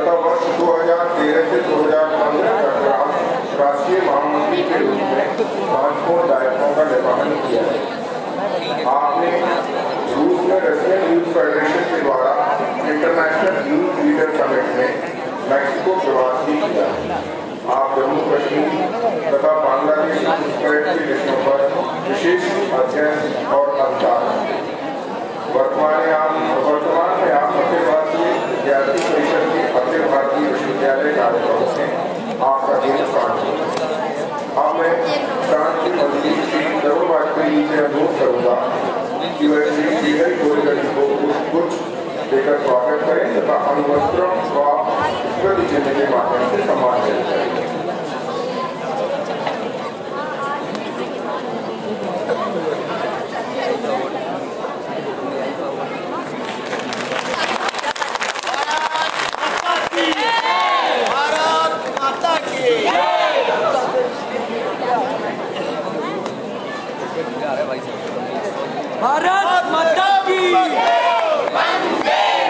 तथा वर्ष 2013 से 2015 तक राष्ट्रीय महामंत्री के रूप में महत्वपूर्ण दायित्वों का निर्वहन किया है। आपने रूस में रशियन यूथ फेडरेशन के द्वारा इंटरनेशनल यूथ लीडर समिट में मैक्सिको प्रवास भी किया। आप जम्मू कश्मीर तथा बांग्लादेश के विषयों पर विशेष अध्ययन और अवधान। वर्तमान में आप अखिल भारतीय विद्यार्थी परिषद के अखिल भारतीय विश्वविद्यालय कार्यक्रम में आपका केंद्र स्थान है। अब मैं प्रांत के मंत्री श्री तरुण वाजपेयी जी से अनुरोध करूंगा कि वह श्री श्रीधर गोरेकर जी को कुछ देकर स्वागत करें तथा अनुवस्त्रों व स्मृति चिन्ह के माध्यम से सम्मान करें। भारत माता की वंदे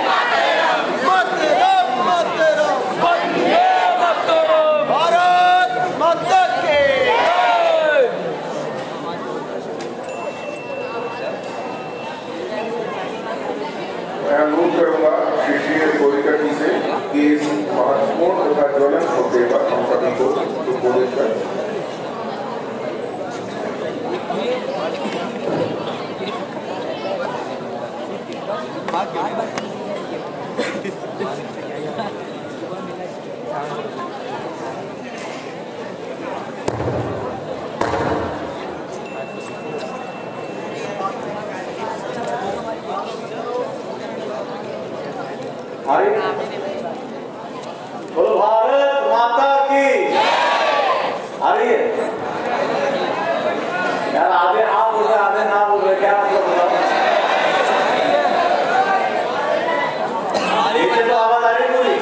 मातरम मातरम मातरम वंदे मातरम भारत माता की। मैं अनुरोध करूंगा श्री श्रीधर गोरेकर जी से कि इस महत्वपूर्ण तथा ज्वलंत मुद्दे पर हम सभी को संबोधित करें। बोलो भारत माता की। आ रही है यार, आधे हाँ बोल रहे आधे ना बोल रहे, क्या मतलब बताओ? तो आवाज आ रही पूरी?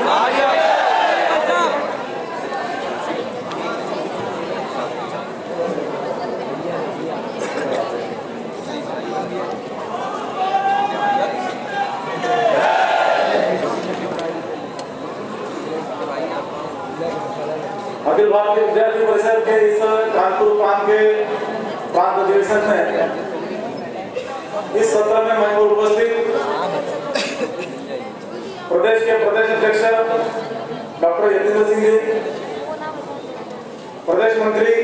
अखिल भारतीय विद्यार्थी परिषद के इस कानपुर प्रांत के प्रांत अधिवेशन में इस सत्र में मैं उपस्थित प्रदेश के प्रदेश अध्यक्ष डॉक्टर यतीन्द्र सिंह जी, प्रदेश मंत्री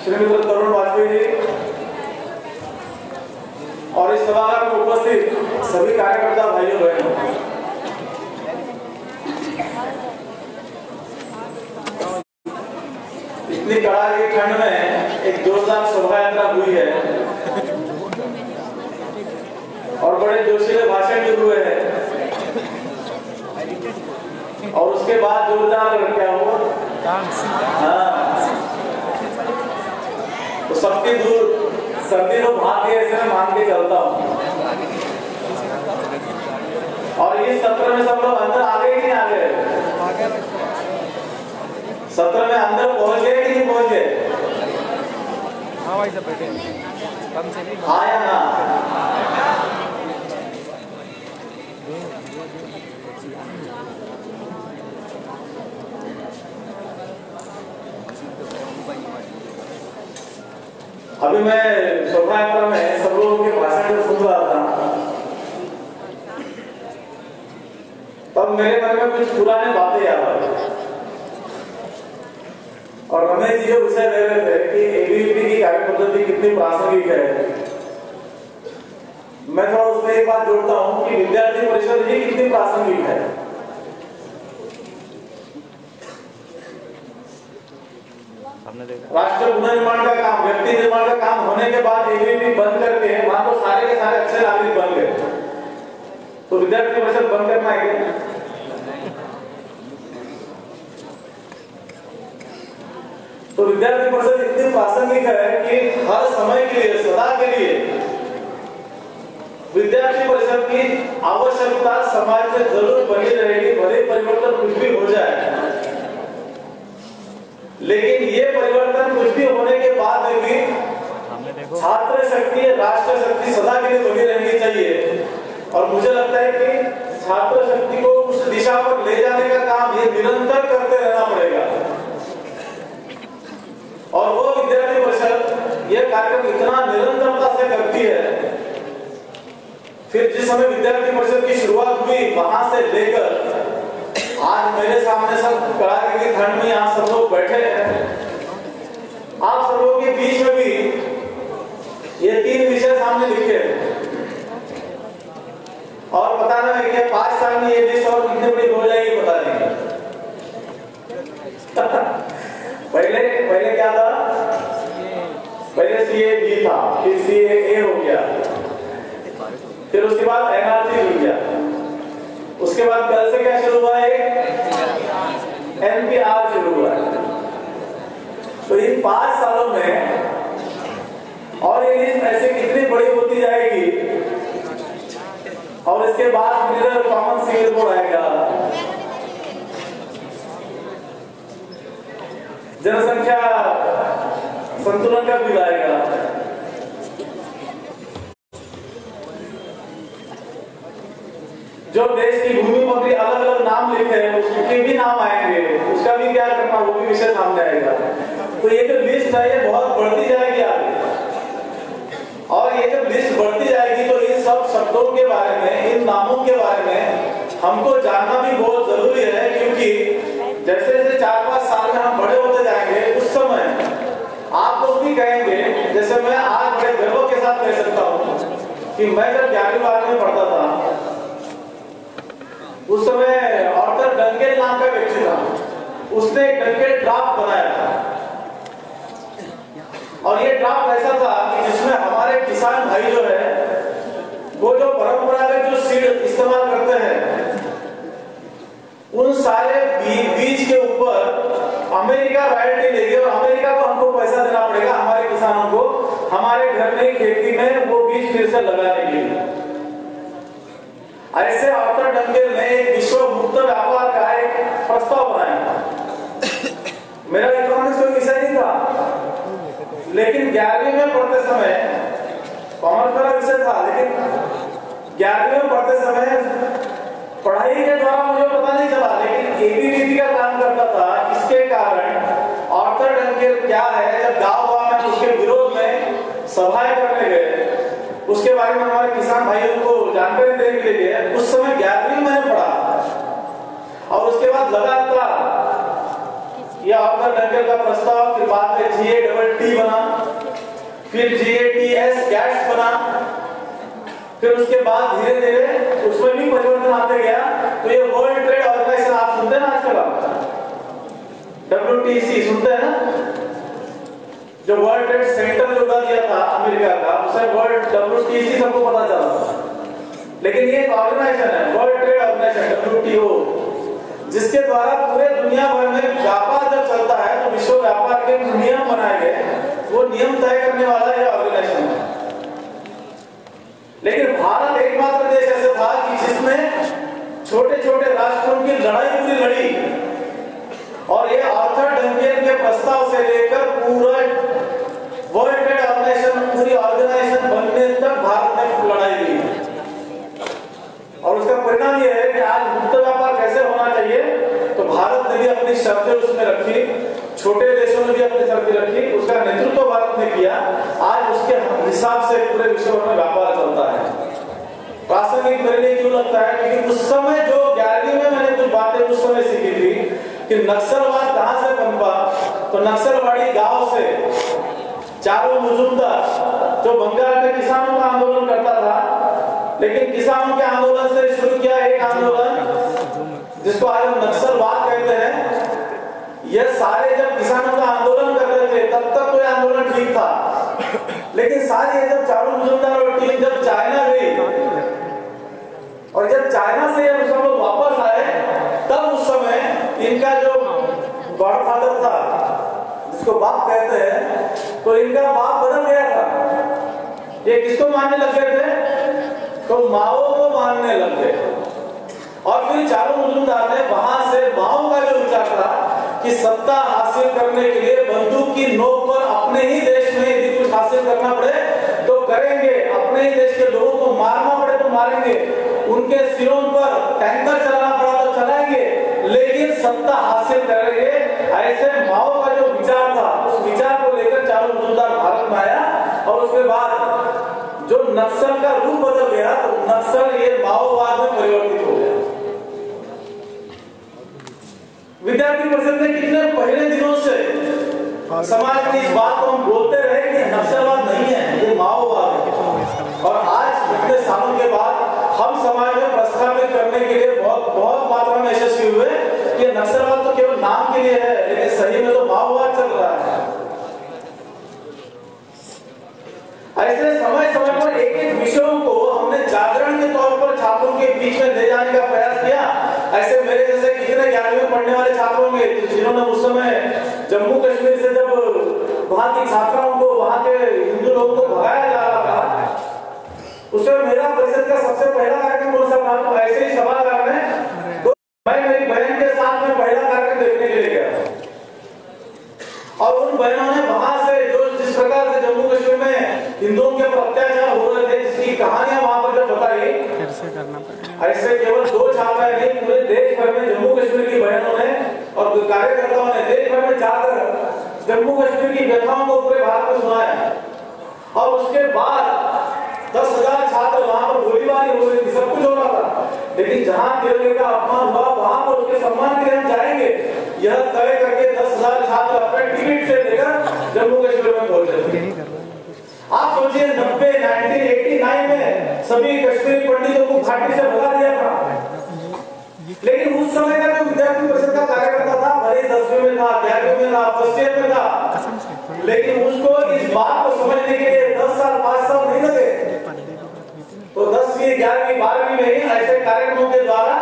श्रीमती तरुण वाजपेयी जी और इस सभागार में उपस्थित सभी कार्यकर्ता भाइयों बहनों, इतनी कड़ाके की ठंड में एक जोरदार शोभा यात्रा हुई है और बड़े जोशीले भाषण भी हुए हैं और उसके बाद जोरदार क्या हुआ? हाँ, तो सबकी दूर सर्दी तो भाग ऐसे में मान के चलता हूँ। और इस सत्र में सब लोग अंदर आ गए कि नहीं आ गए? सत्र में अंदर पहुंच गए कि नहीं पहुंच गए? हाँ भाई सब बैठे कम से भी हाँ या ना? अभी मैं शोभा यात्रा में सब लोगों के भाषण में सुन रहा था, तब मेरे मन में कुछ पुराने बातें याद आ गई और रमेश जी जो विषय ले रहे थे कि एबीवीपी की कार्य पद्धति कितनी प्रासंगिक है, मैं थोड़ा उसमें एक बात जोड़ता हूं कि विद्यार्थी परिषद भी कितनी प्रासंगिक है। राष्ट्र पुनर्निर्माण का काम, व्यक्ति निर्माण का काम होने के बाद एबीवीपी बंद करके मान लो सारे के सारे अच्छे नागरिक बन गए, तो विद्यार्थी परिषद बंद करना है क्या? तो विद्यार्थी परिषद इतनी प्रासंगिक है कि हर समय के लिए, सदा के लिए विद्यार्थी परिषद की आवश्यकता समाज में जरूर बनी रहेगी, भले परिवर्तन कुछ भी हो जाए, लेकिन ये परिवर्तन कुछ भी होने के बाद भी छात्र शक्ति, राष्ट्र शक्ति सदा के लिए बनी रहनी चाहिए। और मुझे लगता है कि छात्र शक्ति को उस दिशा वहां से लेकर आज मेरे सामने सब कड़ाके की ठंड में यहाँ सब लोग बैठे हैं, आप सब लोगों के बीच में भी ये 3 विषय सामने लिखे हैं और पता नहीं कि 5 साल में ये लिस्ट और कितनी बड़ी हो जाएगी पता नहीं। पहले क्या था, पहले CAB था, फिर CAA हो गया, फिर उसके बाद NRC जुड़ गया, उसके बाद कल से क्या शुरू हुआ है, NPR शुरू हुआ है। तो इन 5 सालों में और ये लिस्ट ऐसे कितनी बड़ी होती जाएगी और इसके बाद मिडिल कॉमन सिविल कोड आएगा, जनसंख्या संतुलन का बिल आएगा, जो देश की भूमि पर भी अलग अलग नाम लिखे हैं उसके भी नाम आएंगे, उसका भी क्या करना वो भी विषय सामने आएगा। तो ये जो लिस्ट है ये बहुत बढ़ती जाएगी आगे, और ये जब लिस्ट बढ़ती जाएगी तो इन सब शब्दों के बारे में, इन नामों के बारे में हमको जानना भी बहुत जरूरी है, क्योंकि जैसे जैसे 4-5 साल में हम बड़े होते जाएंगे उस समय आप लोग भी कहेंगे, जैसे मैं आज बड़े गर्व के साथ कह सकता हूँ कि मैं जब 11वीं में पढ़ता था उस समय ऑर्थर डंकेल नाम का व्यक्ति था, उसने एक डंकेल ड्राफ्ट बनाया था और ये ड्राफ्ट ऐसा था कि जिसमें हमारे किसान भाई जो है वो जो परंपरागत जो सीड इस्तेमाल करते हैं उन सारे बीज के ऊपर अमेरिका रॉयल्टी लेगी और अमेरिका को हमको पैसा देना पड़ेगा हमारे किसानों को हमारे घर में खेती में वो बीज फिर से लगाने के लिए। ऐसे ऑर्थर डंकेल ने एक विश्व मुक्त व्यापार का एक प्रस्ताव बनाया। मेरा इकोनॉमिक्स कोई विषय नहीं था, लेकिन 11वीं में पढ़ते समय कॉमर्स वाला विषय था, लेकिन 11वीं में पढ़ते समय पढ़ाई के द्वारा मुझे पता नहीं चला, लेकिन एबीवीपी का काम करता था। इसके कारण ऑर्थर डंकेल क्या है, जब गांव में उसके विरोध में सभाएं करने गए, उसके बारे में हमारे किसान भाइयों को जानकारी देने के लिए उस समय 11वीं मैंने पढ़ा और उसके बाद लगातार यह ऑर्थर डंकेल का प्रस्ताव, फिर बाद में GATT बना, फिर GATS गैट्स बना, फिर उसके बाद धीरे धीरे उसमें भी परिवर्तन आते गया। तो ये वर्ल्ड ट्रेड ऑर्गेनाइजेशन आप सुनते हैं ना आजकल, WTC सुनते हैं ना, जो वर्ल्ड ट्रेड सेंटर जो उड़ा दिया था अमेरिका का, उसे वर्ल्ड WTC सबको पता चला, लेकिन ये एक ऑर्गेनाइजेशन है वर्ल्ड ट्रेड ऑर्गेनाइजेशन WTO, जिसके द्वारा पूरे दुनिया भर में व्यापार जब चलता है तो विश्व व्यापार के नियम बनाए गए, वो नियम तय करने वाला यह ऑर्गेनाइजेशन है। लेकिन भारत एकमात्र देश ऐसा था कि जिसने छोटे छोटे राष्ट्रों की लड़ाई पूरी लड़ी और ये ऑर्थर डंकेल के प्रस्ताव से लेकर पूरा वर्ल्ड ट्रेड ऑर्गेनाइजेशन, पूरी ऑर्गेनाइजेशन बनने तक भारत ने लड़ाई ली। और उसका परिणाम यह है कि आज मुक्त व्यापार कैसे होना चाहिए, तो भारत ने भी अपनी शर्तें उसमें रखी, छोटे देशों ने भी अपनी शर्तें रखी, उसका नेतृत्व भारत ने किया। आज उसके हिसाब से पूरे विश्व में व्यापार चलता है। प्रासंगिक मेरे लिए क्यों लगता है, क्योंकि उस समय जो 11वीं में मैंने कुछ बातें उस समय सीखी थी कि नक्सलवाद कहां से पनपा, तो नक्सलवाड़ी गांव से चारू मुजुमदार जो बंगाल में किसानों का आंदोलन करता था, लेकिन किसानों के आंदोलन से शुरू किया एक आंदोलन जिसको आज हम नक्सलवाद कहते हैं। यह सारे जब किसानों का आंदोलन कर रहे थे तब तक कोई आंदोलन ठीक था, लेकिन सारी जब चारू मुजुमदार और टीम जब चाइना गई और जब चाइना से सब लोग वापस आए, तब उस समय इनका जो गॉडफादर था जिसको बाप कहते हैं, तो इनका बाप बदल गया था। ये किसको मानने लग गए थे, तो माओ को मानने लग गए। और फिर चारू मुजुमदार ने वहां से माओ का जो विचार था कि सत्ता हासिल करने के लिए बंदूक की नोक पर अपने ही देश में यदि कुछ हासिल करना पड़े तो करेंगे, अपने ही देश के लोगों को मारना पड़े तो मारेंगे, उनके सिरों पर टैंकर चलाना पड़ा तो चलाएंगे, लेकिन सत्ता हासिल करेंगे। ऐसे माओ का जो विचार था, उस विचार को लेकर चारू मुजुमदार भारत में आया और उसके बाद जो नक्सल का रूप बदल गया, तो नक्सल ये माओवाद में परिवर्तित हो गया। विद्यार्थी परिषद ने कितने पहले दिनों से समाज में इस बात को हम बोलते रहे कि नक्सलवाद नहीं है, ये माओवाद है। और आज इतने सालों के बाद हम समाज में प्रस्थापित करने के लिए बहुत मात्रा में यशस्वी हुए कि नक्सलवाद तो केवल नाम के लिए है, लेकिन सही में तो माओवाद चल रहा है। ऐसे समय समय पर एक एक विषयों को हमने जागरण के तौर पर छात्रों के बीच में ले जाने का प्रयास किया। ऐसे मेरे जैसे कितने 11वीं में पढ़ने वाले छात्र होंगे जिन्होंने उस समय जम्मू कश्मीर से जब वहां की छात्राओं को, वहां के हिंदू लोगों को भगाया जा रहा था, उसमें मेरा परिषद का सबसे पहला कार्यक्रम कौन सा था? तो ऐसे ही सभागार में तो मैं मेरी बहन के साथ में पहला कार्यक्रम देखने के लिए गया और उन बहनों ने वहां से जो जिस प्रकार से जम्मू कश्मीर में हिंदुओं के ऊपर अत्याचार हो रहे थे, जिसकी कहानियां वहां पर जब बताई, ऐसे केवल 2 छात्राएं नहीं, पूरे देश भर में जम्मू कश्मीर की बहनों ने और कार्यकर्ताओं ने देश भर में जाकर जम्मू कश्मीर की व्यथाओं को पूरे भारत में सुनाया। और उसके बाद 10,000 छात्र वहां पर गोलीबारी हो रही थी, सब कुछ हो रहा था, लेकिन जहां तिरंगे का अपमान हुआ वहां पर उसके सम्मान के लिए हम जाएंगे, यह तय करके 10,000 छात्र अपने टिकट से लेकर जम्मू कश्मीर में पहुंचे थे। आप सोचिए 1989 में सभी कश्मीरी पंडितों को घाटी से भगा दिया था, लेकिन उस समय का जो विद्यार्थी परिषद का कार्यकर्ता था, भले 10वीं में था, 11वीं में था, फर्स्ट ईयर में था, लेकिन उसको इस बात को समझने के लिए 10 साल 5 साल नहीं लगे। तो 10वीं 11वीं 12वीं में ही ऐसे कार्यक्रमों के द्वारा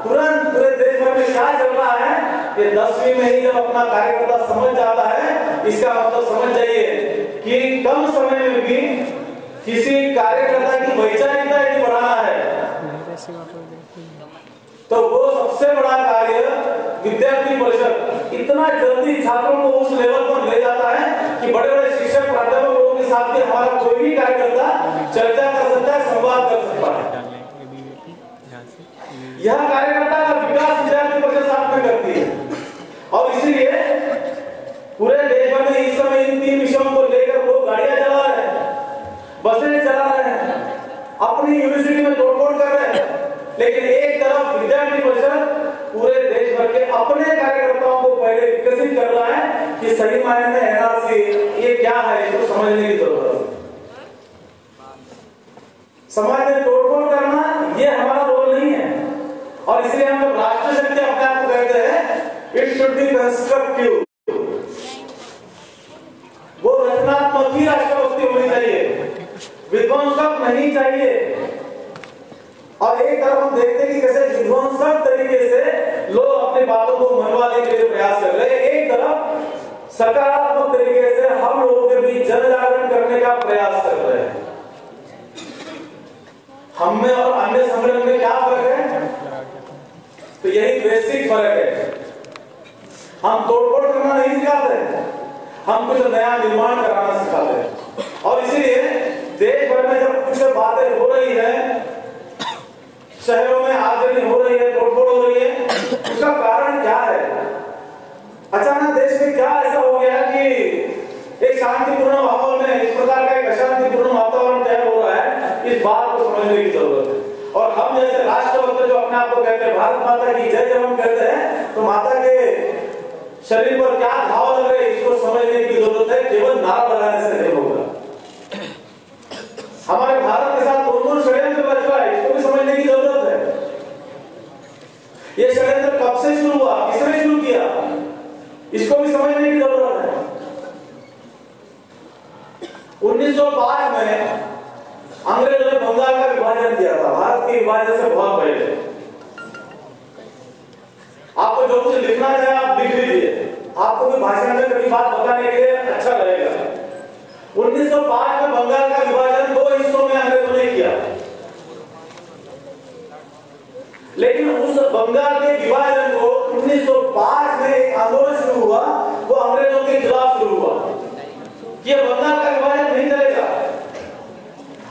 तुरंत पूरे देश भर में क्या चल रहा है कि 10वीं में ही जब अपना कार्यकर्ता समझ जाता है, इसका मतलब समझ जाइए कि कम समय में भी किसी कार्यकर्ता की वैचारिकता यदि बढ़ाना है तो वो सबसे बड़ा कार्य विद्यार्थी परिषद इतना जल्दी छात्रों को उस लेवल पर ले जाता है कि बड़े बड़े शिक्षक प्राध्यापक लोगों के साथ भी हमारा कोई भी कार्यकर्ता चर्चा कर सकता है, संवाद कर सकता है। यह कार्यकर्ता का विकास विद्यार्थी परिषद साथ में करती है और इसीलिए पूरे देश भर में इस समय इन 3 विषयों को लेकर लोग गाड़ियां चला रहे हैं, बसें चला रहे हैं, अपनी यूनिवर्सिटी में तोड़फोड़ कर रहे हैं, लेकिन एक तरफ विद्यार्थी परिषद पूरे देश भर के अपने कार्यकर्ताओं को पहले विकसित कर रहा है कि सही मायने में एनआरसी ये क्या है, इसको समझने की जरूरत है। समाज में तोड़फोड़ करना ये हमारा रोल नहीं है और इसलिए हम जब राष्ट्र शक्ति अपने आप को कहते हैं इट शुड बी कंस्ट्रक्टिव, वो रचनात्मक ही राष्ट्रभक्ति होनी चाहिए, विध्वंसक नहीं चाहिए। और एक तरफ हम देखते हैं कि कैसे विध्वंसक तरीके से लोग अपनी बातों को मनवाने के लिए प्रयास कर रहे हैं, एक तरफ सकारात्मक तरीके से हम लोगों के बीच जन जागरण करने का प्रयास कर रहे हैं। हम में और अन्य संगठन में क्या फर्क है? तो यही बेसिक फर्क है। हम तोड़फोड़ करना नहीं सिखाते, हम कुछ नया निर्माण कराना सिखाते हैं। और इसीलिए देश भर में जब कुछ बातें हो रही है, शहरों में आगजनी हो रही है, तोड़फोड़ हो रही है, उसका कारण क्या है? अचानक देश में क्या ऐसा हो गया कि एक शांतिपूर्ण माहौल में इस प्रकार का एक अशांतिपूर्ण वातावरण तैयार हो रहा है? इस बात को समझने की जरूरत है। और हम जैसे राष्ट्रभक्त जो अपने आप को कहते हैं भारत माता की जय जवान कहते हैं, तो माता के शरीर पर क्या घाव लग रहे हैं इसको समझने की जरूरत है, केवल नारा लगाने से नहीं होगा। हमारे भारत के साथ कौन-कौन षड्यंत्र रच रहा है इसको भी समझने की जरूरत है। ये षड्यंत्र कब से शुरू हुआ, किसने शुरू किया, इसको भी समझने की जरूरत है। 1905 में अंग्रेजों ने बंगाल का विभाजन किया था, भारत के विभाजन से बहुत पहले। आपको जो कुछ लिखना चाहे आप लिख लीजिए, आपको भी भाषण में कभी बात बताने के लिए अच्छा लगेगा। 1905 में बंगाल का विभाजन 2 हिस्सों में अंग्रेजों ने किया, लेकिन उस बंगाल के विभाजन को 1905 में एक आंदोलन शुरू हुआ, वो अंग्रेजों के खिलाफ शुरू हुआ कि बंगाल का विभाजन नहीं चलेगा।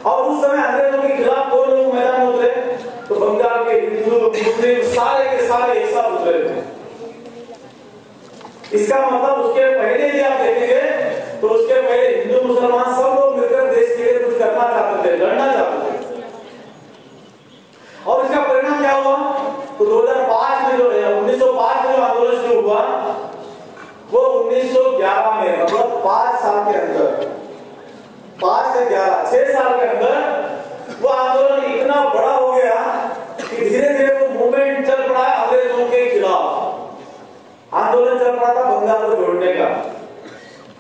और उस समय अंग्रेजों के खिलाफ कौन लोग मैदान में उतरे? तो बंगाल के हिंदू मुस्लिम सारे के सारे एक साथ उतरे थे। इसका मतलब उसके पहले भी आप देखेंगे तो उसके पहले हिंदू मुसलमान सब लोग मिलकर देश के लिए कुछ करना चाहते थे, लड़ना चाहते थे। और इसका परिणाम क्या हुआ? तो 2005 में जो 1905 में जो आंदोलन शुरू हुआ भारत को जोड़ने का।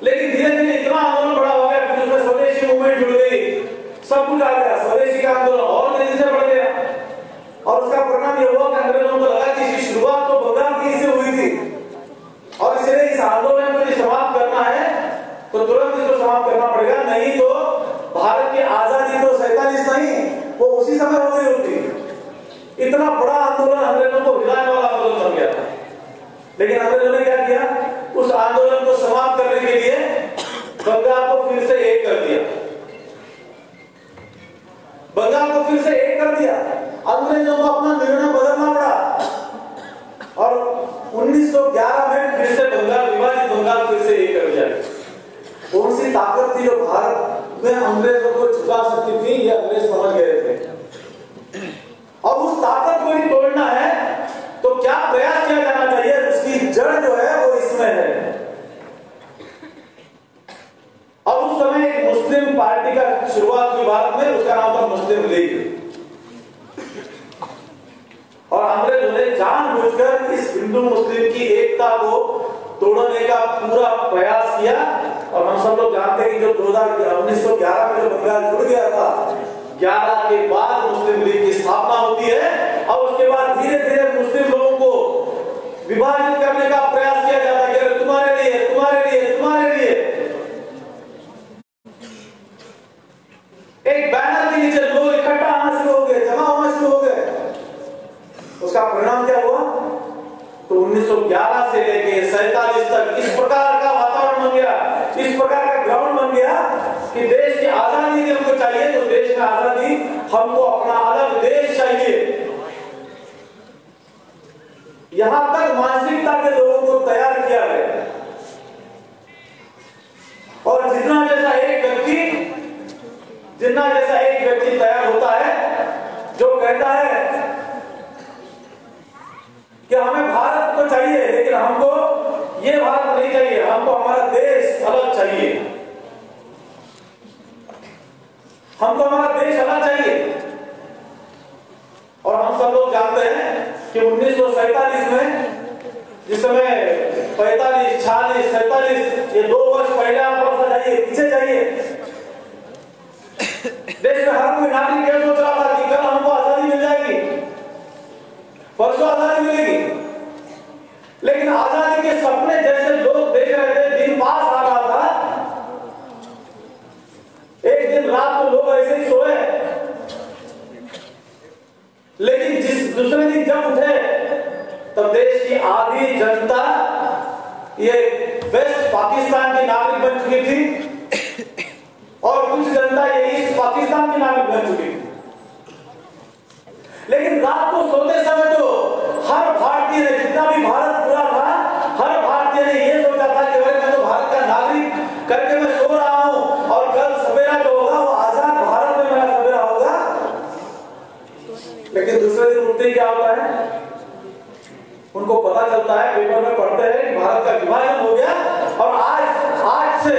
लेकिन धीरे धीरे इतना आंदोलन बड़ा हो गया, फिर उसमें स्वदेशी मूवमेंट जुड़ गई, सब कुछ आ गया, स्वदेशी का आंदोलन और तेजी से बढ़ गया। और उसका परिणाम यह हुआ कि अंग्रेजों को लगा कि इसकी शुरुआत तो बंगाल की से हुई थी और इसलिए इस आंदोलन को समाप्त करना है तो तुरंत इसको समाप्त करना पड़ेगा, नहीं तो भारत की आजादी तो 47 नहीं, वो उसी समय हो गई होती। इतना बड़ा आंदोलन अंग्रेजों को हिलाने वाला आंदोलन बन गया था। लेकिन अंग्रेजों ने क्या किया, उस आंदोलन को समाप्त करने के लिए बंगाल को फिर से एक कर दिया, बंगाल को फिर से एक कर दिया। अंग्रेजों को अपना निर्णय बदलना पड़ा और 1911 में फिर से बंगाल विभाजित, बंगाल फिर से एक कर दिया। कौन सी ताकत थी जो भारत में अंग्रेजों को झुका सकती थी, ये अंग्रेज समझ गए थे। और उस ताकत को ही तोड़ना है तो क्या प्रयास किया जाना चाहिए, उसकी जड़ जो है वो इसमें है। और उस समय एक मुस्लिम पार्टी का शुरुआत हुई भारत में, उसका नाम था मुस्लिम लीग। और अंग्रेजों ने जानबूझकर इस हिंदू मुस्लिम की एकता को तोड़ने का पूरा प्रयास किया। और हम सब लोग जानते हैं कि जो 1911 में जो बंगाल जुड़ गया था, 11 के बाद मुस्लिम लीग की स्थापना होती है और उसके बाद धीरे धीरे मुस्लिम लोगों को विभाजित करने का प्रयास किया जाता है कि तुम्हारे लिए, तुम्हारे लिए, तुम्हारे लिए। एक बैनर के नीचे लोग इकट्ठा आना शुरू हो गए, जमा होना शुरू हो गए। उसका परिणाम क्या हुआ, तो 1911 से लेके 47 तक इस प्रकार का वातावरण बन गया, इस प्रकार का ग्राउंड बन गया कि देश की आजादी की हमको चाहिए, तो देश में आजादी, हमको अपना अलग देश चाहिए। यहां तक मानसिकता के लोगों को तैयार किया गया। और जितना जैसा एक व्यक्ति तैयार होता है जो कहता है कि हमें भारत तो चाहिए लेकिन हमको ये भारत नहीं चाहिए, हमको हमारा देश अलग चाहिए, हमको हमारा देश अलग चाहिए। और हम सब लोग जानते हैं कि 1947 में, जिस समय 45, 46, 47, ये 2 वर्ष पहले आप थोड़ा सा जाइए, पीछे जाइए, देश में हर कोई नागरिक यह सोच रहा था कि कल हमको आजादी मिल जाएगी, परसों आजादी मिलेगी। लेकिन आजादी के सपने जैसे लोग देख रहे थे, दिन पास आ रहा था, एक दिन रात को लोग ऐसे ही सोए, लेकिन जिस दूसरे दिन जब उठे तब देश की आधी जनता ये वेस्ट पाकिस्तान की नागरिक बन चुकी थी और कुछ जनता ये ईस्ट पाकिस्तान की नागरिक बन चुकी थी। लेकिन रात को सोते समय तो हर भारतीय ने, जितना भी भारत पूरा था, हर भारतीय ने यह सोचा था कि मैं तो भारत का नागरिक करके मैं सो रहा हूं और कल सवेरा जो होगा वो आजाद भारत में मेरा सवेरा होगा। लेकिन दूसरे दिन उठते क्या होता है, उनको पता चलता है, पेपर में पढ़ते हैं कि भारत का विभाजन हो गया और आज से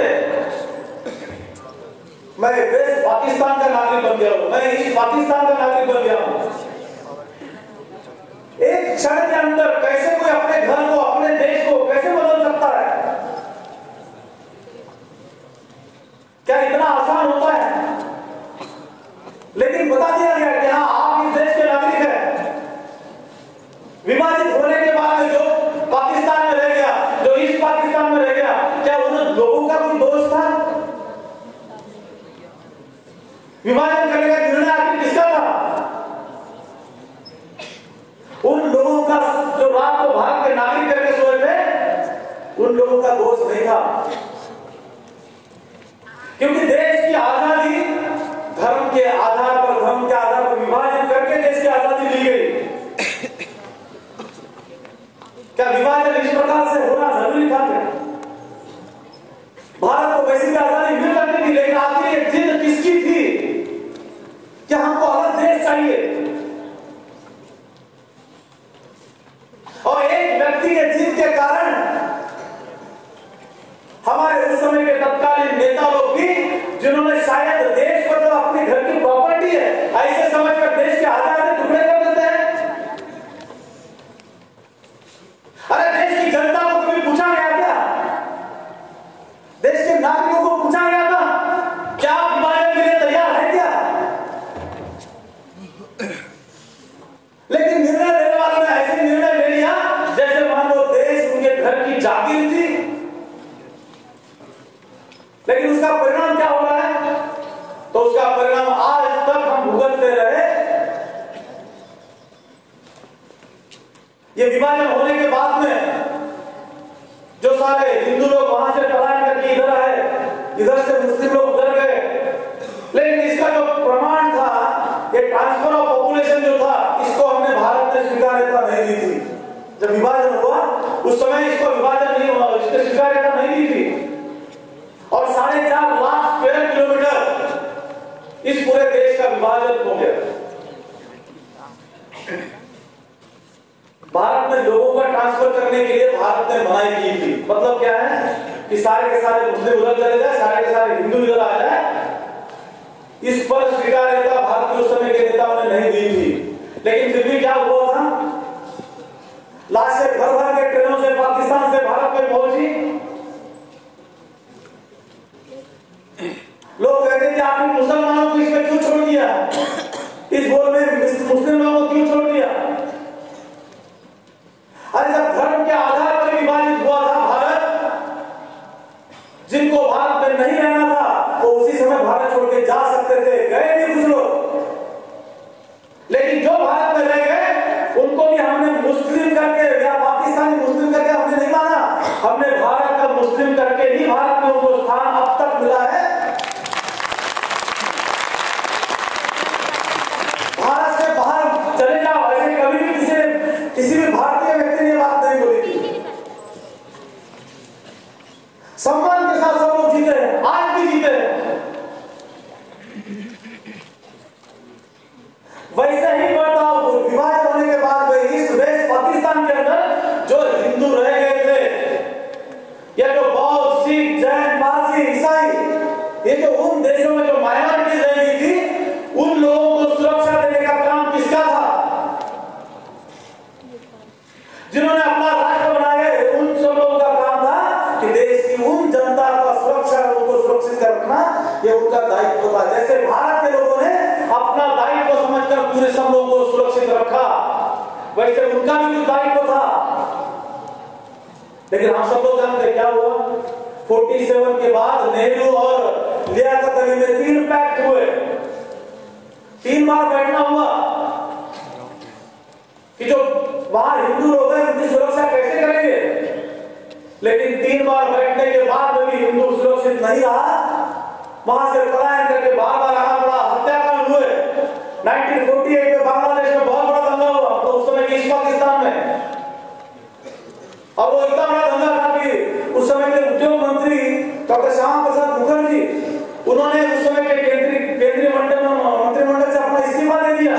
मैं वेस्ट पाकिस्तान का नागरिक बन गया हूं, मैं ईस्ट पाकिस्तान का नागरिक बन गया हूं। एक क्षण के अंदर कैसे कोई अपने घर को, अपने देश को कैसे बदल सकता है? क्या इतना आसान होता है? लेकिन बता दिया गया कि हाँ, आप इस देश के नागरिक हैं। विभाजित होने के बाद जो पाकिस्तान में रह गया, जो ईस्ट पाकिस्तान में रह गया, क्या उन लोगों का कोई दोष था? विभाजन करने का निर्णय आखिर किसका था? उन लोगों का जो रात को भारत के नागरिक करके सोए थे, उन लोगों का दोष नहीं था। क्योंकि देश की आजादी धर्म के आधार पर विभाजन करके देश की आजादी ली गई। क्या विभाजन इस प्रकार से होना जरूरी था? भारत को वैसी भी आजादी मिल सकती थी, लेकिन आखिर ये जिद किसकी थी कि हमको अलग देश चाहिए? और एक व्यक्ति के जिद के कारण हमारे उस समय के तत्कालीन नेता लोग भी, जिन्होंने शायद देश को जो अपने घर की प्रॉपर्टी है ऐसे समझकर देश के आधार में टुकड़े कर देते हैं। अरे देश की जनता को कभी पूछा गया क्या विभाजन होने के बाद में जो सारे हिंदू लोग वहां से पलायन करके इधर आए, इधर से मुस्लिम लोग उधर गए, लेकिन इसका जो प्रमाण था, ये ट्रांसफर ऑफ पॉपुलेशन जो था, इसको हमने भारत ने स्वीकार्यता नहीं दी थी। जब विभाजन हुआ उस समय इसको विभाजन नहीं हुआ, इसको स्वीकार्यता नहीं दी थी। और 4.5 लाख स्क्वायर किलोमीटर इस पूरे देश का विभाजन हो गया। भारत में लोगों का ट्रांसफर करने के लिए भारत ने मनाही की थी। मतलब क्या है कि सारे के सारे मुस्लिम उधर चले जाए, सारे के सारे हिंदू इधर आ जाए। इस पर स्वीकार्यता भारत के उस समय के नेताओं ने नहीं दी थी। लेकिन फिर भी क्या हुआ था, लाश से भर भर के ट्रेनों से पाकिस्तान से भारत में पहुंची। लोग कहते थे आपने मुसलमानों को इसमें क्यों छोड़ दिया, इस बोल में मुस्लिम लोगों को क्यों छोड़ दिया। अरे जब धर्म के आधार पर विभाजित हुआ था भारत, जिनको भारत में नहीं रहना था वो उसी समय भारत छोड़ के जा सकते थे, गए नहीं कुछ लोग। लेकिन जो भारत में रह गए उनको भी हमने मुस्लिम करके या पाकिस्तानी मुस्लिम करके हमने नहीं माना, हमने भारत का मुस्लिम करके ही भारत में उनको स्थान अब तक मिला है। भारत से बाहर चले जाओ, ऐसे कभी भी किसी भी भारतीय व्यक्ति ने बात नहीं बोली थी। सम्मान के साथ सब लोग जीते हैं, आज भी जीते हैं। वैसे ही बर्ताव विभाजन होने के बाद में इस देश पाकिस्तान के अंदर जो हिंदू रह गए थे, या जो बौद्ध, सिख, जैन, पारसी, ईसाई, ये जो उन देशों में जो माइनॉरिटीज रह गई थी, उन लोगों को सुरक्षा देने का काम किसका था। जिन्होंने अपना राष्ट्र बनाया, उन सब लोगों का काम था कि देश की उन जनता का सुरक्षा, उनको सुरक्षित रखना, ये उनका दायित्व था। जैसे भारत के लोगों ने अपना दायित्व समझकर पूरे सब लोगों को सुरक्षित रखा, वैसे उनका भी कुछ दायित्व था। लेकिन हम सब लोग जानते क्या हुआ, 47 के बाद नेहरू और लियाकत अली में 3 पैक्ट हुए, 3 बार बैठना हुआ कि जो वहां हिंदू लोग हैं उनकी सुरक्षा कैसे करेंगे। लेकिन 3 बार बैठने के बाद भी हिंदू सुरक्षित नहीं रहा, वहां से पलायन करके बार-बार आना पड़ा, हत्याकांड हुए। 1948 में बांग्लादेश में बहुत बड़ा दंगा हुआ, तो उस समय ईस्ट पाकिस्तान में, और वो इतना बड़ा दंगा था कि उस समय के उद्योग मंत्री डॉक्टर श्यामा प्रसाद मुखर्जी, उन्होंने उस समय के केंद्रीय मंत्रिमंडल से अपना इस्तीफा दे दिया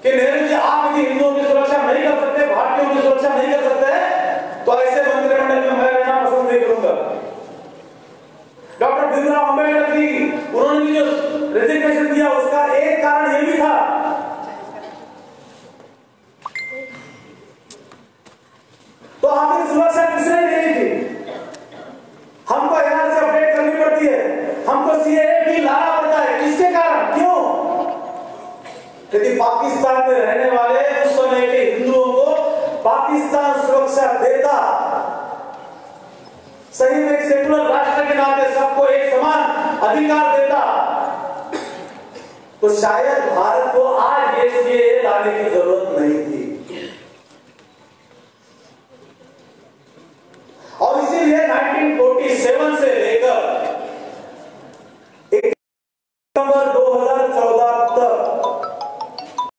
कि नेहरू जी आप यदि हिंदुओं की सुरक्षा नहीं कर सकते, भारतीयों की सुरक्षा नहीं कर सकते, तो ऐसे मंत्रिमंडल में मैं रहना पसंद नहीं करूंगा। डॉक्टर भीमराव अंबेडकर जी, उन्होंने भी जो रेजिग्नेशन दिया उसका एक कारण ये भी था तो आखिर सुरक्षा किसने दी थी। हमको एनआरसी अपडेट करनी पड़ती है, हमको सीएए भी लाना पड़ता है, किसके कारण, क्यों। यदि पाकिस्तान में रहने वाले उस समय के हिंदुओं को पाकिस्तान सुरक्षा देता, सही में एक सेकुलर राष्ट्र के नाते सबको एक समान अधिकार देता, तो शायद भारत को आज ये सीएए लाने की जरूरत नहीं